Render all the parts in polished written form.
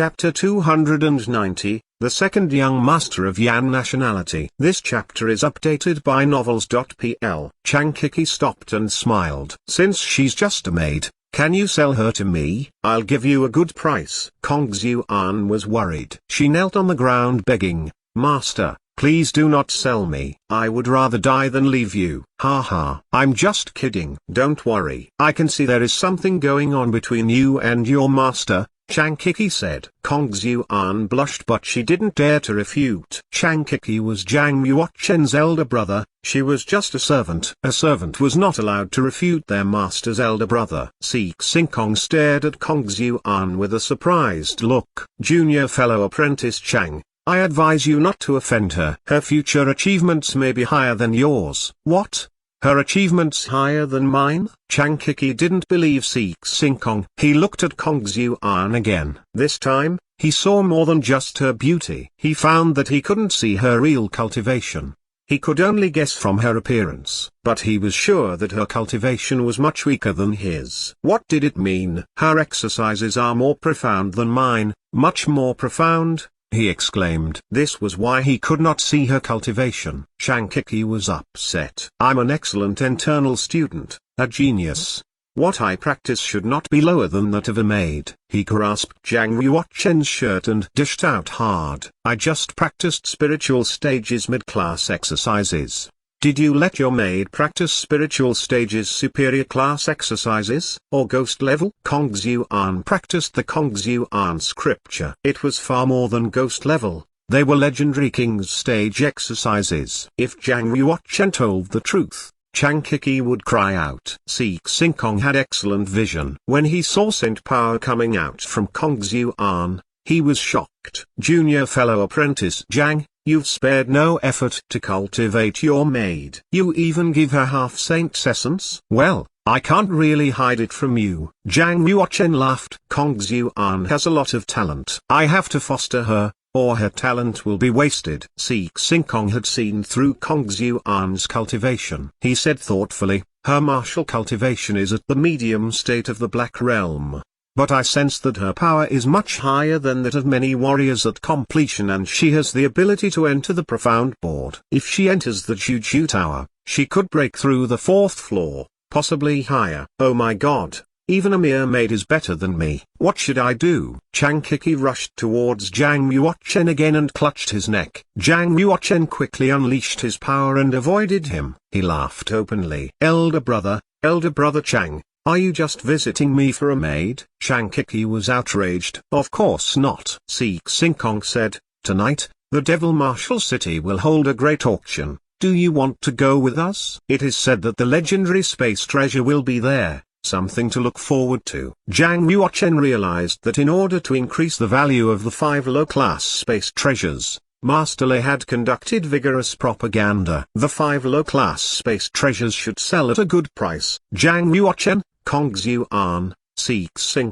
Chapter 290, The Second Young Master of Yan Nationality. This chapter is updated by novels.pl. Chang Kiki stopped and smiled. Since she's just a maid, can you sell her to me? I'll give you a good price. Kong Xuan was worried. She knelt on the ground begging, Master, please do not sell me. I would rather die than leave you. Ha ha. I'm just kidding. Don't worry. I can see there is something going on between you and your master, Chang Kiki said. Kong Xuan blushed, but she didn't dare to refute. Chang Kiki was Zhang Yuochen's elder brother. She was just a servant. A servant was not allowed to refute their master's elder brother. Kong stared at Kong Xuan with a surprised look. Junior fellow apprentice Chang, I advise you not to offend her. Her future achievements may be higher than yours. What? Her achievements higher than mine? Chang Kiki didn't believe Kong. He looked at Kong Xuan again. This time, he saw more than just her beauty. He found that he couldn't see her real cultivation. He could only guess from her appearance, but he was sure that her cultivation was much weaker than his. What did it mean? Her exercises are more profound than mine, much more profound, he exclaimed. This was why he could not see her cultivation. Chang Kiki was upset. I'm an excellent internal student, a genius. What I practice should not be lower than that of a maid. He grasped Zhang Yuochen's shirt and dished out hard. I just practiced spiritual stages mid-class exercises. Did you let your maid practice spiritual stages superior class exercises, or ghost level? Kong Xuan practiced the Kong Xuan scripture. It was far more than ghost level. They were legendary king's stage exercises. If Zhang Yuochen told the truth, Chang Kiki would cry out. Kong had excellent vision. When he saw saint power coming out from Kong Xuan, he was shocked. Junior fellow apprentice Zhang, you've spared no effort to cultivate your maid. You even give her half-saint's essence? Well, I can't really hide it from you. Zhang Yuochen laughed. Kong Xuan has a lot of talent. I have to foster her, or her talent will be wasted. Kong had seen through Kong Xuan's cultivation. He said thoughtfully, her martial cultivation is at the medium state of the Black Realm. But I sense that her power is much higher than that of many warriors at completion, and she has the ability to enter the profound board. If she enters the Juju Tower, she could break through the 4th floor, possibly higher. Oh my god, even a mere maid is better than me. What should I do? Chang Kiki rushed towards Zhang Yuochen again and clutched his neck. Zhang Yuochen quickly unleashed his power and avoided him. He laughed openly. Elder brother Chang, are you just visiting me for a maid? Chang Kiki was outraged. Of course not. Kong said, tonight, the Devil Martial City will hold a great auction. Do you want to go with us? It is said that the legendary space treasure will be there, something to look forward to. Zhang Yuochen realized that in order to increase the value of the 5 low-class space treasures, Master Lei had conducted vigorous propaganda. The 5 low-class space treasures should sell at a good price. Zhang Yuochen, Kong Xuan,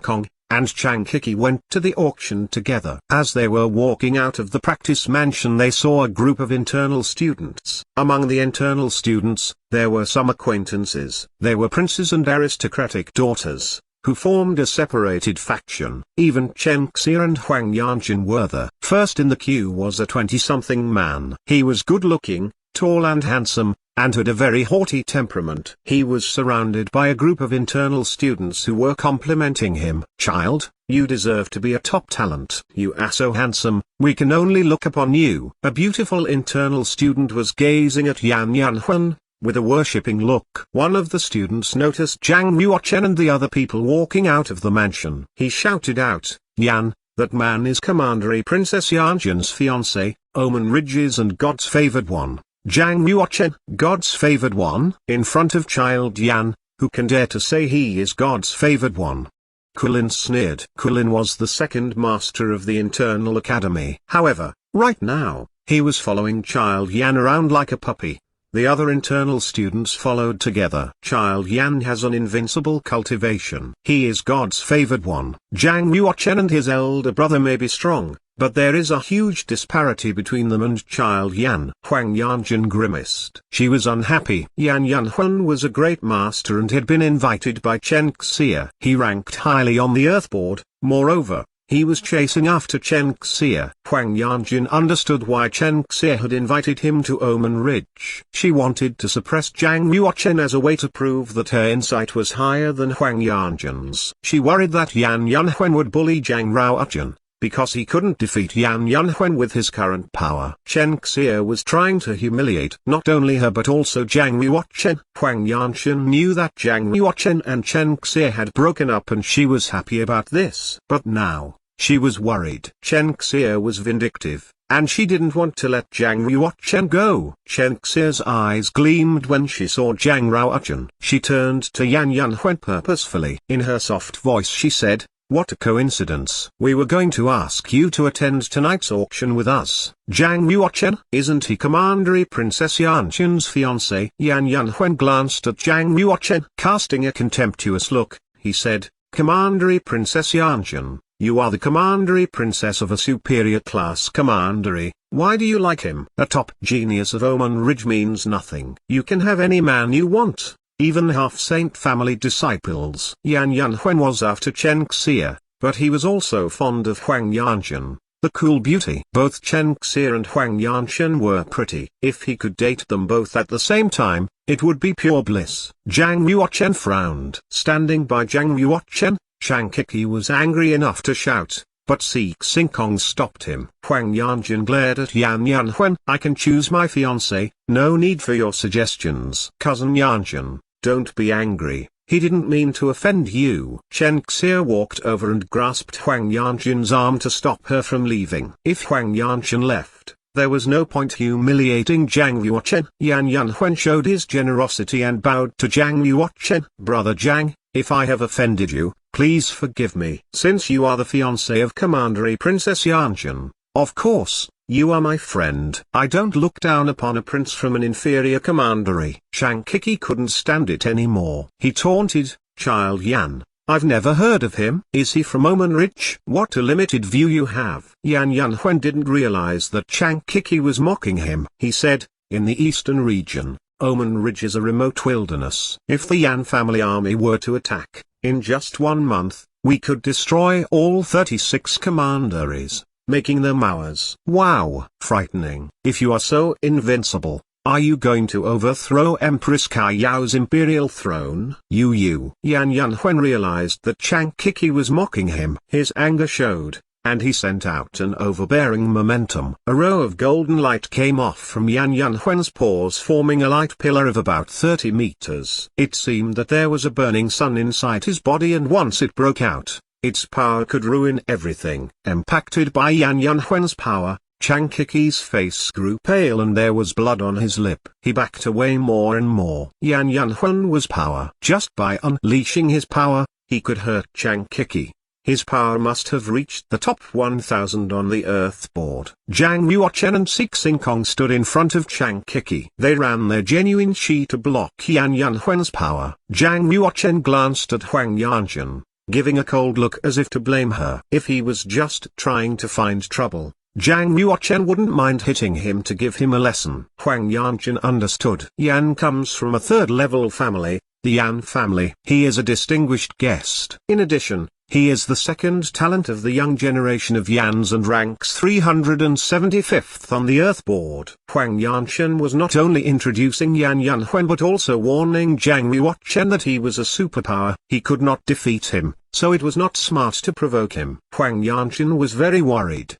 Kong, and Chang Kiki went to the auction together. As they were walking out of the practice mansion, they saw a group of internal students. Among the internal students, there were some acquaintances. They were princes and aristocratic daughters, who formed a separated faction. Even Chen Xia and Huang Yanjin were there. First in the queue was a 20-something man. He was good-looking, tall and handsome, and had a very haughty temperament. He was surrounded by a group of internal students who were complimenting him. Child, you deserve to be a top talent. You are so handsome, we can only look upon you. A beautiful internal student was gazing at Yan Yanhuan with a worshipping look. One of the students noticed Zhang Yuochen and the other people walking out of the mansion. He shouted out, Yan, that man is Commander Princess Yanjin's fiancé, Omen Ridges and God's favored one. Zhang Yuochen, God's favored one? In front of child Yan, who can dare to say he is God's favored one? Kulin sneered. Kulin was the second master of the internal academy. However, right now, he was following child Yan around like a puppy. The other internal students followed together. Child Yan has an invincible cultivation. He is God's favored one. Zhang Yuochen and his elder brother may be strong, but there is a huge disparity between them and child Yan. Huang Yanjin grimaced. She was unhappy. Yan Yanhuan was a great master and had been invited by Chen Xia. He ranked highly on the Earth board. Moreover, He was chasing after Chen Xie. Huang Yanjun understood why Chen Xie had invited him to Omen Ridge. She wanted to suppress Zhang Yuochen as a way to prove that her insight was higher than Huang Yanjun's. She worried that Yan Yunhuan would bully Zhang Ruochen, because he couldn't defeat Yan Yunhuan with his current power. Chen Xie was trying to humiliate not only her but also Zhang Yuochen. Huang Yanchen knew that Zhang Yuochen and Chen Xie had broken up and she was happy about this. But now, she was worried. Chen Xie was vindictive, and she didn't want to let Zhang Ruochen go. Chen Xie's eyes gleamed when she saw Zhang Ruochen. She turned to Yan Yunhuan purposefully. In her soft voice she said, "What a coincidence. We were going to ask you to attend tonight's auction with us." Zhang Yuochen, isn't he Commandery Princess Yanqin's fiancé? Yan Yunhuan glanced at Zhang Yuochen. Casting a contemptuous look, he said, "Commandery Princess Yanqin, you are the Commandery Princess of a superior class commandery. Why do you like him? A top genius of Omen Ridge means nothing. You can have any man you want, even half-saint family disciples." Yan Yunhuan was after Chen Xie, but he was also fond of Huang Yanchen, the cool beauty. Both Chen Xie and Huang Yanchen were pretty. If he could date them both at the same time, it would be pure bliss. Zhang Yuochen frowned. Standing by Zhang Yuochen, Shang Kiki was angry enough to shout, but Xing Kong stopped him. Huang Yanjun glared at Yan Yunhuan. "I can choose my fiancé, no need for your suggestions." "Cousin Yanjun, don't be angry, he didn't mean to offend you." Chen Xie walked over and grasped Huang Yanjun's arm to stop her from leaving. If Huang Yanjun left, there was no point humiliating Zhang Yuochen. Yan Yunhuan showed his generosity and bowed to Zhang Yuochen. "Brother Zhang, if I have offended you, please forgive me. Since you are the fiancé of Commandery Princess Yanjun, of course, you are my friend. I don't look down upon a prince from an inferior commandery." Shang Kiki couldn't stand it anymore. He taunted, "Child Yan, I've never heard of him. Is he from Omen Ridge? What a limited view you have." Yan Yunhuan didn't realize that Shang Kiki was mocking him. He said, "In the eastern region, Omen Ridge is a remote wilderness. If the Yan family army were to attack, in just 1 month, we could destroy all 36 commanderies, making them ours." Wow, frightening. "If you are so invincible, are you going to overthrow Empress Kaiyao's imperial throne?" Yan Yunhuan realized that Shang Kiki was mocking him. His anger showed, and he sent out an overbearing momentum. A row of golden light came off from Yan Yunhuan's paws, forming a light pillar of about 30 meters. It seemed that there was a burning sun inside his body, and once it broke out, its power could ruin everything. Impacted by Yan Yunhuan's power, Shang Kiki's face grew pale and there was blood on his lip. He backed away more and more. Yan Yunhuan was power. Just by unleashing his power, he could hurt Shang Kiki. His power must have reached the top 1,000 on the earth board. Zhang Yuochen and Xing Kong stood in front of Shang Kiki. They ran their genuine chi to block Yan Yunhuan's power. Zhang Yuochen glanced at Huang Yanjun, giving a cold look as if to blame her. If he was just trying to find trouble, Zhang Yuochen wouldn't mind hitting him to give him a lesson. Huang Yanjun understood. Yan comes from a third-level family, the Yan family. He is a distinguished guest. In addition, he is the second talent of the young generation of Yans and ranks 375th on the Earth board. Huang Yanchen was not only introducing Yan Yunhuan but also warning Zhang Yuochen that he was a superpower. He could not defeat him, so it was not smart to provoke him. Huang Yanchen was very worried.